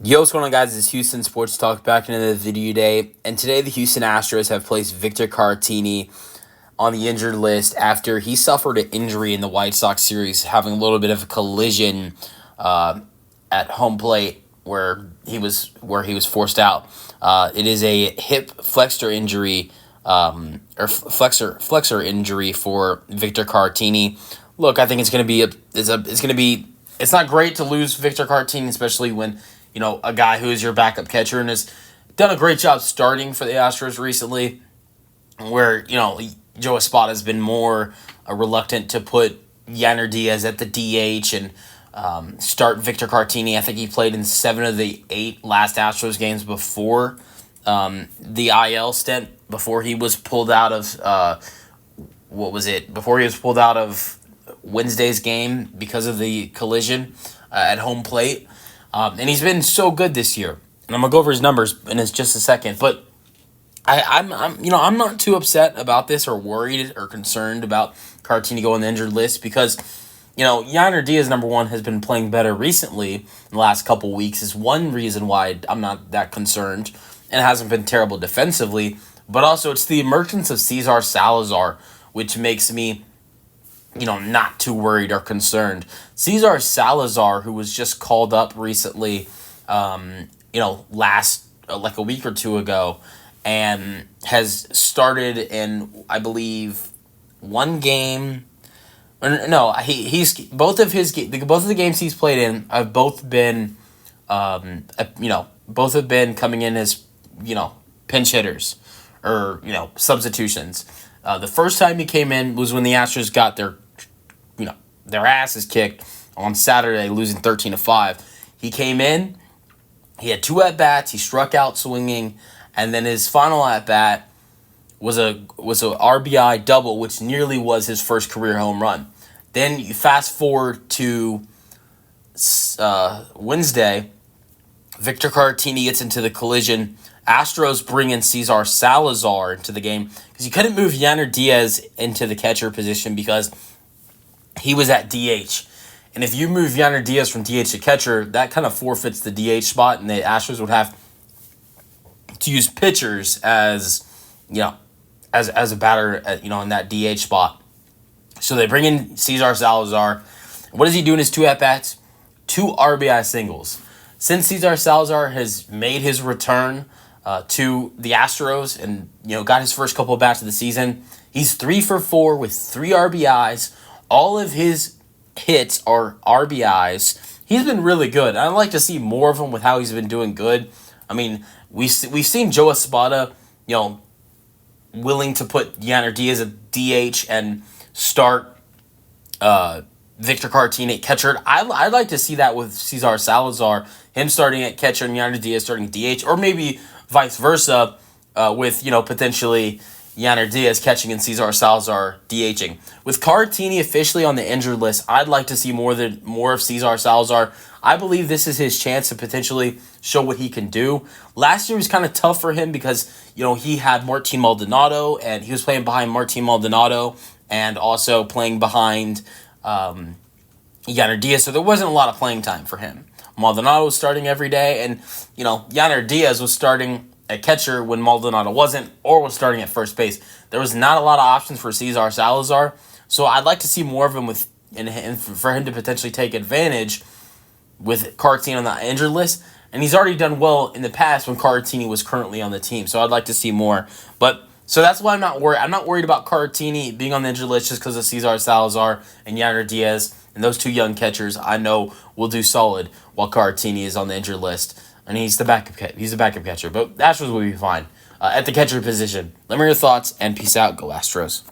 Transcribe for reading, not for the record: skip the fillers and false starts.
Yo, what's going on, guys? It's Houston Sports Talk back into the video today. And today, the Houston Astros have placed Victor Caratini on the injured list after he suffered an injury in the White Sox series, having a little bit of a collision at home plate where he was forced out. It is a hip flexor injury, or flexor injury for Victor Caratini. Look, I think it's not great to lose Victor Caratini, especially when a guy who is your backup catcher and has done a great job starting for the Astros recently, where, Joe Espada has been more reluctant to put Yanner Diaz at the DH and start Victor Caratini. I think he played in 7 of the 8 last Astros games before the IL stint, before he was pulled out of, before he was pulled out of Wednesday's game because of the collision at home plate. And he's been so good this year. And I'm gonna go over his numbers in just a second. But I'm not too upset about this or worried or concerned about Caratini going on the injured list because, Yanner Diaz, number one, has been playing better recently in the last couple weeks, is one reason why I'm not that concerned, and hasn't been terrible defensively. But also it's the emergence of Cesar Salazar, which makes me not too worried or concerned. Cesar Salazar, who was just called up recently, last like a week or two ago, and has started in, I believe, one game. No, he's both of the games he's played in have both been, both have been coming in as pinch hitters or substitutions. The first time he came in was when the Astros got their asses kicked on Saturday, losing 13-5. He came in, he had 2 at-bats, he struck out swinging, and then his final at-bat was a RBI double, which nearly was his first career home run. Then you fast forward to Wednesday, Victor Caratini gets into the collision. Astros bring in Cesar Salazar into the game because you couldn't move Yanner Diaz into the catcher position because he was at DH. And if you move Yanner Diaz from DH to catcher, that kind of forfeits the DH spot, and the Astros would have to use pitchers as a batter in that DH spot. So they bring in Cesar Salazar. What does he do in his 2 at-bats? 2 RBI singles. Since Cesar Salazar has made his return to the Astros and got his first couple of bats of the season, he's 3 for 4 with 3 RBIs. All of his hits are RBIs. He's been really good. I'd like to see more of him with how he's been doing good. I mean, we've seen Joe Espada, willing to put Yanner Diaz at DH and start Victor Caratini at catcher. I'd like to see that with Cesar Salazar, him starting at catcher and Yanner Diaz starting DH, or maybe vice versa, with potentially Yanner Diaz catching and Cesar Salazar DHing. With Caratini officially on the injured list, I'd like to see more of Cesar Salazar. I believe this is his chance to potentially show what he can do. Last year was kind of tough for him because, he had Martin Maldonado, and he was playing behind Martin Maldonado and also playing behind Yanner Diaz, so there wasn't a lot of playing time for him. Maldonado was starting every day, and, Yanner Diaz was starting at catcher when Maldonado wasn't, or was starting at first base. There was not a lot of options for Cesar Salazar, so I'd like to see more of him and for him to potentially take advantage with Caratini on the injured list. And he's already done well in the past when Caratini was currently on the team, so I'd like to see more. So that's why I'm not worried. I'm not worried about Caratini being on the injured list just because of Cesar Salazar and Yanner Diaz, and those 2 young catchers I know will do solid while Caratini is on the injured list. And he's the backup catcher. But Astros will be fine at the catcher position. Let me know your thoughts, and peace out. Go Astros.